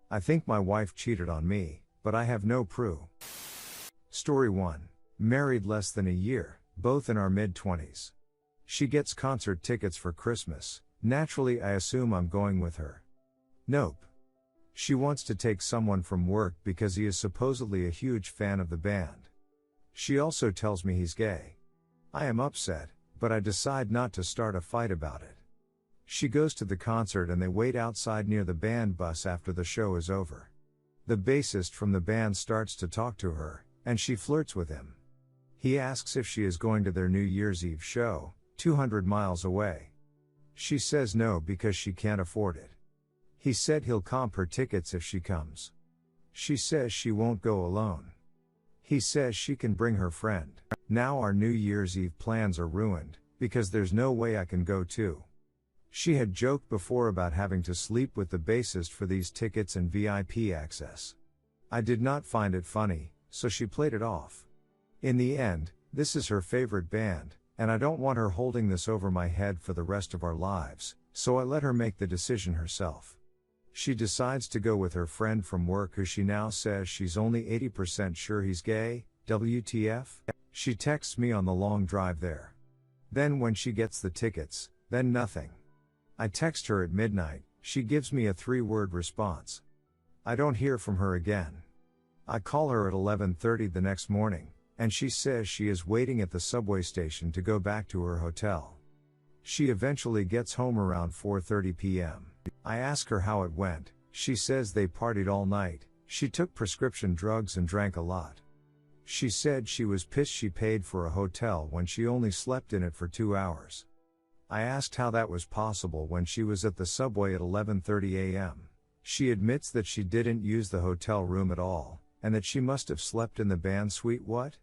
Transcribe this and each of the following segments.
I think my wife cheated on me, but I have no proof. Story 1. Married less than a year, both in our mid-20s. She gets concert tickets for Christmas. Naturally, I assume I'm going with her. Nope. She wants to take someone from work because he is supposedly a huge fan of the band. She also tells me he's gay. I am upset, but I decide not to start a fight about it. She goes to the concert and they wait outside near the band bus after the show is over. The bassist from the band starts to talk to her, and she flirts with him. He asks if she is going to their New Year's Eve show, 200 miles away. She says no because she can't afford it. He said he'll comp her tickets if she comes. She says she won't go alone. He says she can bring her friend. Now our New Year's Eve plans are ruined, because there's no way I can go too. She had joked before about having to sleep with the bassist for these tickets and VIP access. I did not find it funny, so she played it off. In the end, this is her favorite band, and I don't want her holding this over my head for the rest of our lives, so I let her make the decision herself. She decides to go with her friend from work who she now says she's only 80% sure he's gay. WTF? She texts me on the long drive there. Then when she gets the tickets, then nothing. I text her at midnight, she gives me a 3-word response. I don't hear from her again. I call her at 11:30 the next morning, and she says she is waiting at the subway station to go back to her hotel. She eventually gets home around 4:30 p.m. I ask her how it went. She says they partied all night, she took prescription drugs and drank a lot. She said she was pissed she paid for a hotel when she only slept in it for 2 hours. I asked how that was possible when she was at the subway at 11:30 a.m. She admits that she didn't use the hotel room at all, and that she must have slept in the band suite. What?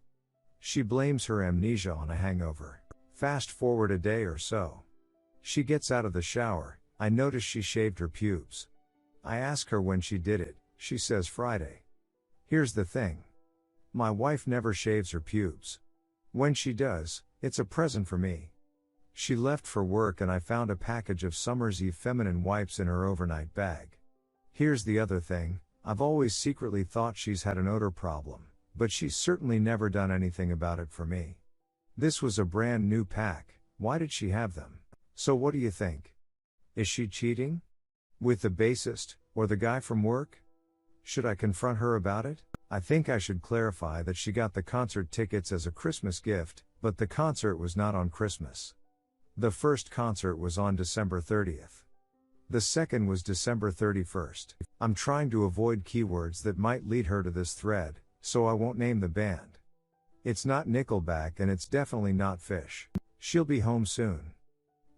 She blames her amnesia on a hangover. Fast forward a day or so. She gets out of the shower. I notice she shaved her pubes. I ask her when she did it. She says Friday. Here's the thing. My wife never shaves her pubes. When she does, it's a present for me. She left for work and I found a package of Summer's Eve feminine wipes in her overnight bag. Here's the other thing, I've always secretly thought she's had an odor problem, but she's certainly never done anything about it for me. This was a brand new pack, why did she have them? So what do you think? Is she cheating? With the bassist, or the guy from work? Should I confront her about it? I think I should clarify that she got the concert tickets as a Christmas gift, but the concert was not on Christmas. The first concert was on December 30th. The second was December 31st. I'm trying to avoid keywords that might lead her to this thread, so I won't name the band. It's not Nickelback and it's definitely not Fish. She'll be home soon.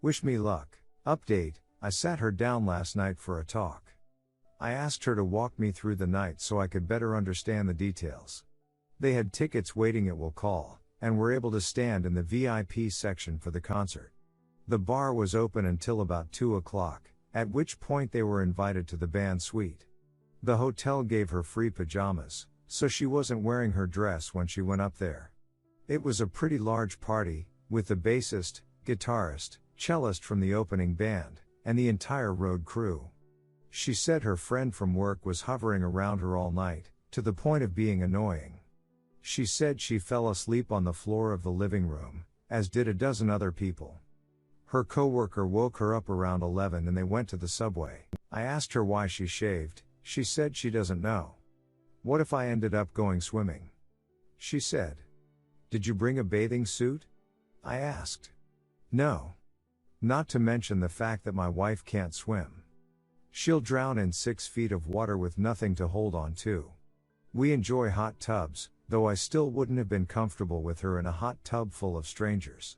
Wish me luck. Update, I sat her down last night for a talk. I asked her to walk me through the night so I could better understand the details. They had tickets waiting at Will Call, and were able to stand in the VIP section for the concert. The bar was open until about 2 o'clock, at which point they were invited to the band suite. The hotel gave her free pajamas, so she wasn't wearing her dress when she went up there. It was a pretty large party, with the bassist, guitarist, cellist from the opening band, and the entire road crew. She said her friend from work was hovering around her all night, to the point of being annoying. She said she fell asleep on the floor of the living room, as did a dozen other people. Her coworker woke her up around 11 and they went to the subway. I asked her why she shaved. She said she doesn't know. What if I ended up going swimming? She said. Did you bring a bathing suit? I asked. No. Not to mention the fact that my wife can't swim. She'll drown in 6 feet of water with nothing to hold on to. We enjoy hot tubs, though I still wouldn't have been comfortable with her in a hot tub full of strangers.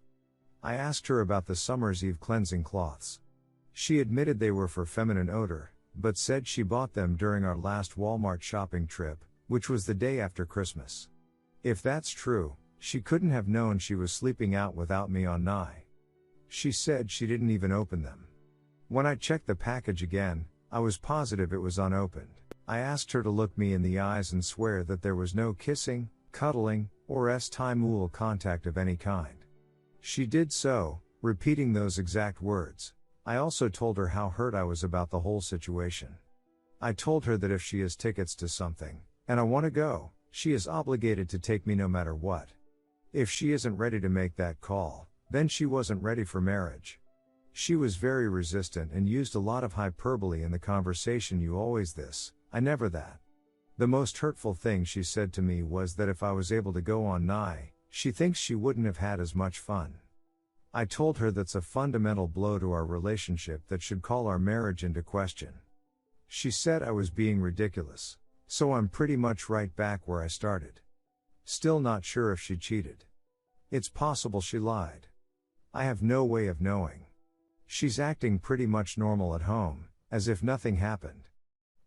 I asked her about the Summer's Eve cleansing cloths. She admitted they were for feminine odor, but said she bought them during our last Walmart shopping trip, which was the day after Christmas. If that's true, she couldn't have known she was sleeping out without me on Nye. She said she didn't even open them. When I checked the package again, I was positive it was unopened. I asked her to look me in the eyes and swear that there was no kissing, cuddling, or time contact of any kind. She did so, repeating those exact words. I also told her how hurt I was about the whole situation. I told her that if she has tickets to something, and I want to go, she is obligated to take me no matter what. If she isn't ready to make that call, then she wasn't ready for marriage. She was very resistant and used a lot of hyperbole in the conversation. You always this, I never that. The most hurtful thing she said to me was that if I was able to go on nigh, she thinks she wouldn't have had as much fun. I told her that's a fundamental blow to our relationship that should call our marriage into question. She said I was being ridiculous, so I'm pretty much right back where I started. Still not sure if she cheated. It's possible she lied. I have no way of knowing. She's acting pretty much normal at home, as if nothing happened.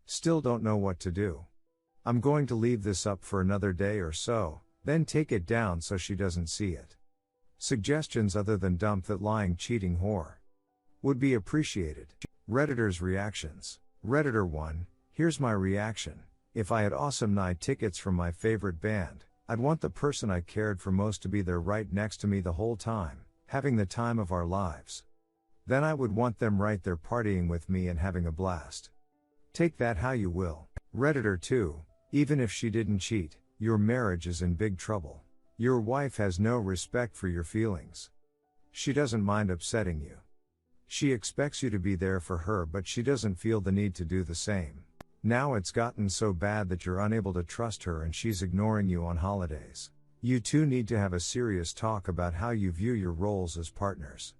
Still don't know what to do. I'm going to leave this up for another day or so, then take it down so she doesn't see it. Suggestions other than dump that lying cheating whore would be appreciated. Redditors' reactions. Redditor 1, here's my reaction. If I had awesome night tickets from my favorite band, I'd want the person I cared for most to be there right next to me the whole time, having the time of our lives. Then I would want them right there partying with me and having a blast. Take that how you will. Redditor 2, even if she didn't cheat, your marriage is in big trouble. Your wife has no respect for your feelings. She doesn't mind upsetting you. She expects you to be there for her, but she doesn't feel the need to do the same. Now it's gotten so bad that you're unable to trust her and she's ignoring you on holidays. You two need to have a serious talk about how you view your roles as partners.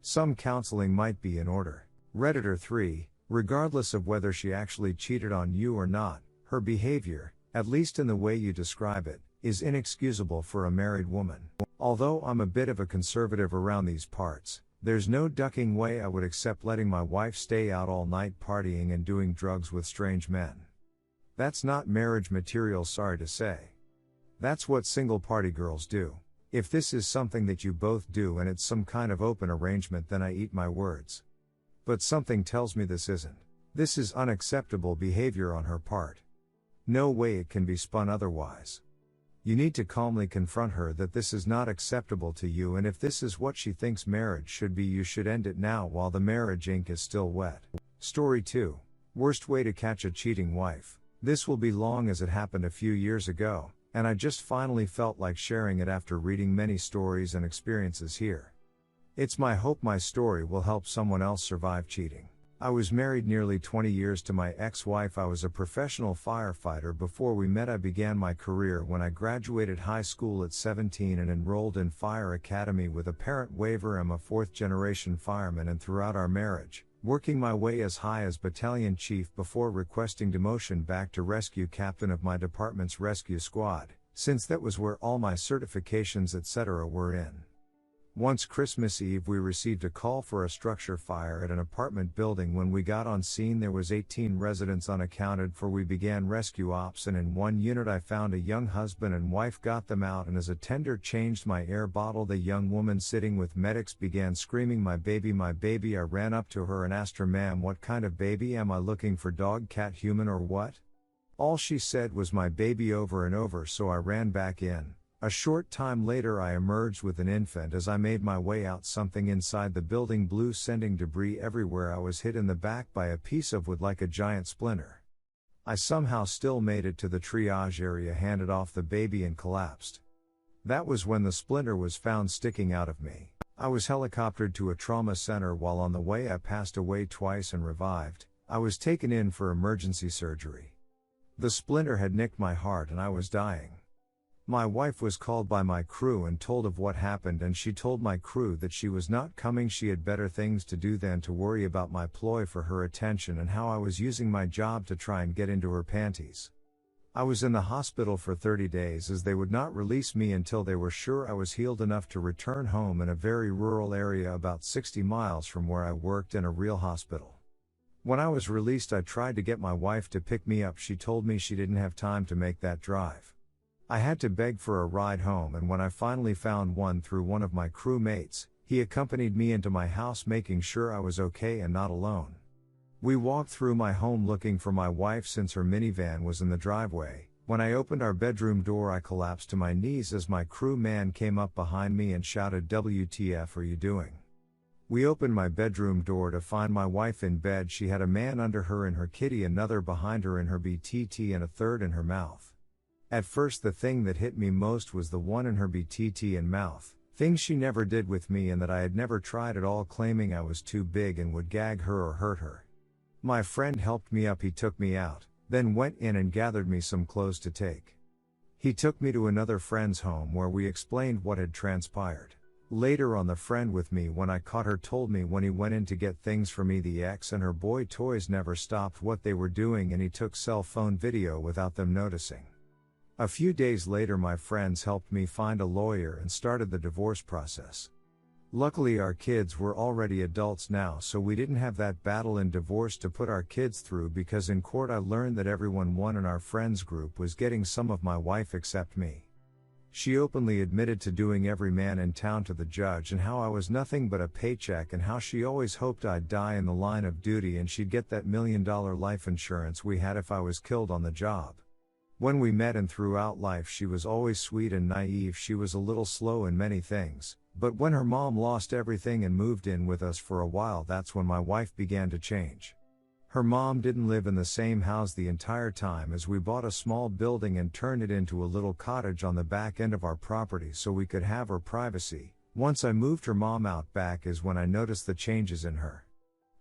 Some counseling might be in order. Redditor 3, regardless of whether she actually cheated on you or not, her behavior, at least in the way you describe it, is inexcusable for a married woman. Although I'm a bit of a conservative around these parts, there's no ducking way I would accept letting my wife stay out all night partying and doing drugs with strange men. That's not marriage material, sorry to say. That's what single party girls do. If this is something that you both do and it's some kind of open arrangement, then I eat my words. But something tells me this isn't. This is unacceptable behavior on her part. No way it can be spun otherwise. You need to calmly confront her that this is not acceptable to you, and if this is what she thinks marriage should be, you should end it now while the marriage ink is still wet. Story 2. Worst way to catch a cheating wife. This will be long as it happened a few years ago, and I just finally felt like sharing it after reading many stories and experiences here. It's my hope my story will help someone else survive cheating. I was married nearly 20 years to my ex-wife. I was a professional firefighter before we met. I began my career when I graduated high school at 17 and enrolled in fire academy with a parent waiver. I'm a fourth-generation fireman, and throughout our marriage, working my way as high as battalion chief before requesting demotion back to rescue captain of my department's rescue squad, since that was where all my certifications etc. were in. Once Christmas Eve we received a call for a structure fire at an apartment building. When we got on scene there was 18 residents unaccounted for. We began rescue ops, and in one unit I found a young husband and wife, got them out, and as a tender changed my air bottle, the young woman sitting with medics began screaming, my baby, my baby. I ran up to her and asked her, ma'am, what kind of baby? Am I looking for dog, cat, human, or what? All she said was my baby over and over, so I ran back in. A short time later I emerged with an infant. As I made my way out, something inside the building blew, sending debris everywhere. I was hit in the back by a piece of wood like a giant splinter. I somehow still made it to the triage area, handed off the baby, and collapsed. That was when the splinter was found sticking out of me. I was helicoptered to a trauma center. While on the way I passed away twice and revived. I was taken in for emergency surgery. The splinter had nicked my heart and I was dying. My wife was called by my crew and told of what happened, and she told my crew that she was not coming. She had better things to do than to worry about my ploy for her attention and how I was using my job to try and get into her panties. I was in the hospital for 30 days as they would not release me until they were sure I was healed enough to return home, in a very rural area about 60 miles from where I worked in a real hospital. When I was released I tried to get my wife to pick me up. She told me she didn't have time to make that drive. I had to beg for a ride home, and when I finally found one through one of my crewmates, he accompanied me into my house, making sure I was okay and not alone. We walked through my home looking for my wife since her minivan was in the driveway. When I opened our bedroom door I collapsed to my knees as my crewman came up behind me and shouted, "WTF are you doing?" We opened my bedroom door to find my wife in bed. She had a man under her in her kitty, another behind her in her BTT, and a third in her mouth. At first, the thing that hit me most was the one in her BTT and mouth, things she never did with me and that I had never tried at all, claiming I was too big and would gag her or hurt her. My friend helped me up. He took me out, then went in and gathered me some clothes to take. He took me to another friend's home where we explained what had transpired. Later on, the friend with me when I caught her told me when he went in to get things for me, the ex and her boy toys never stopped what they were doing and he took cell phone video without them noticing. A few days later, my friends helped me find a lawyer and started the divorce process. Luckily, our kids were already adults now, so we didn't have that battle in divorce to put our kids through, because in court I learned that everyone won in our friends group was getting some of my wife except me. She openly admitted to doing every man in town to the judge and how I was nothing but a paycheck and how she always hoped I'd die in the line of duty and she'd get that $1 million life insurance we had if I was killed on the job. When we met and throughout life, she was always sweet and naive. She was a little slow in many things, but when her mom lost everything and moved in with us for a while, that's when my wife began to change. Her mom didn't live in the same house the entire time, as we bought a small building and turned it into a little cottage on the back end of our property so we could have her privacy. Once I moved her mom out back is when I noticed the changes in her.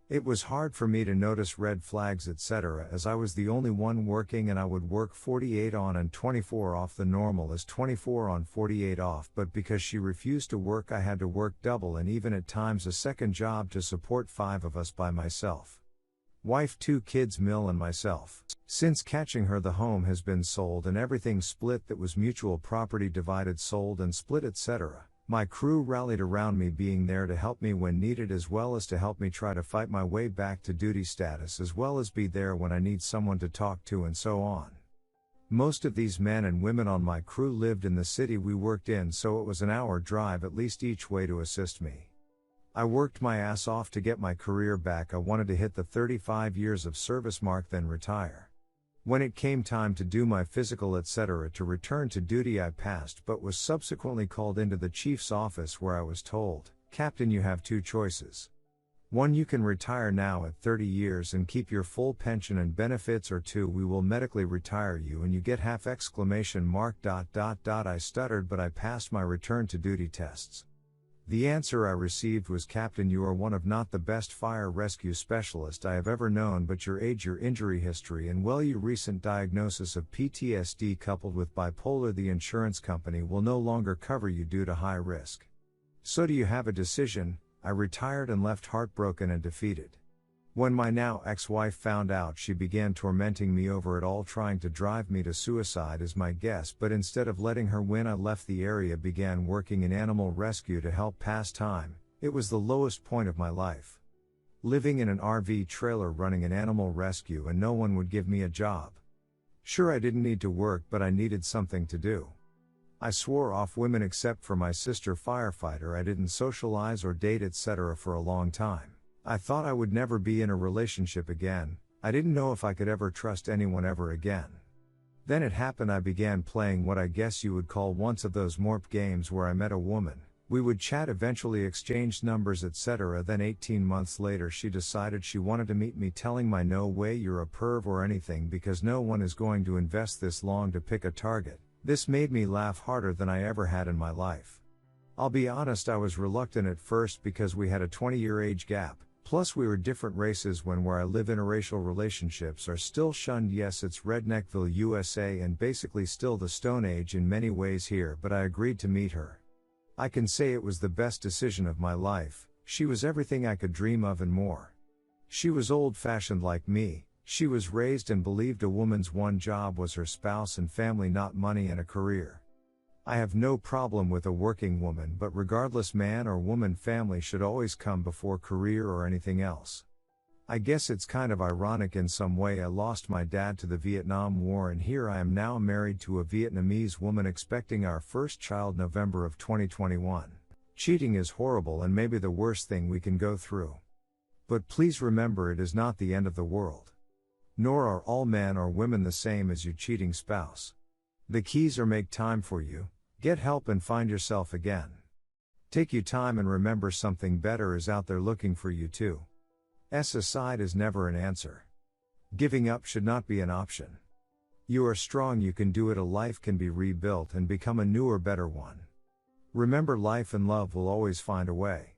It was hard for me to notice red flags, etc., as I was the only one working and I would work 48 on and 24 off. The normal is 24 on 48 off, but because she refused to work, I had to work double and even at times a second job to support 5 of us by myself. Wife, 2 kids, Mill and myself. Since catching her, the home has been sold and everything split. That was mutual property, divided, sold and split, etc. My crew rallied around me, being there to help me when needed, as well as to help me try to fight my way back to duty status, as well as be there when I need someone to talk to, and so on. Most of these men and women on my crew lived in the city we worked in, so it was an hour drive at least each way to assist me. I worked my ass off to get my career back. I wanted to hit the 35 years of service mark, then retire. When it came time to do my physical, etc., to return to duty, I passed but was subsequently called into the chief's office where I was told, "Captain, you have 2 choices. 1, you can retire now at 30 years and keep your full pension and benefits, or 2, we will medically retire you and you get half!" I stuttered, but I passed my return to duty tests. The answer I received was, "Captain, you are one of not the best fire rescue specialist I have ever known, but your age, your injury history, and your recent diagnosis of PTSD coupled with bipolar, the insurance company will no longer cover you due to high risk. So do you have a decision?" I retired and left heartbroken and defeated. When my now ex-wife found out, she began tormenting me over it all, trying to drive me to suicide is my guess, but instead of letting her win, I left the area, began working in animal rescue to help pass time. It was the lowest point of my life. Living in an RV trailer running an animal rescue, and no one would give me a job. Sure, I didn't need to work, but I needed something to do. I swore off women except for my sister firefighter. I didn't socialize or date, etc. for a long time. I thought I would never be in a relationship again. I didn't know if I could ever trust anyone ever again. Then it happened. I began playing what I guess you would call once of those morph games where I met a woman. We would chat, eventually exchanged numbers, etc. Then 18 months later she decided she wanted to meet me, telling me, "No way, you're a perv or anything, because no one is going to invest this long to pick a target." This made me laugh harder than I ever had in my life. I'll be honest, I was reluctant at first because we had a 20-year age gap. Plus we were different races. Where I live, interracial relationships are still shunned. Yes, it's Redneckville, USA, and basically still the Stone Age in many ways here, but I agreed to meet her. I can say it was the best decision of my life. She was everything I could dream of and more. She was old-fashioned like me. She was raised and believed a woman's one job was her spouse and family, not money and a career. I have no problem with a working woman, but regardless, man or woman, family should always come before career or anything else. I guess it's kind of ironic in some way. I lost my dad to the Vietnam War, and here I am now married to a Vietnamese woman, expecting our first child November of 2021. Cheating is horrible and maybe the worst thing we can go through. But please remember, it is not the end of the world. Nor are all men or women the same as your cheating spouse. The keys are: make time for you, get help, and find yourself again. Take you time and remember something better is out there looking for you too. Aside is never an answer. Giving up should not be an option. You are strong, you can do it, a life can be rebuilt and become a newer, better one. Remember, life and love will always find a way.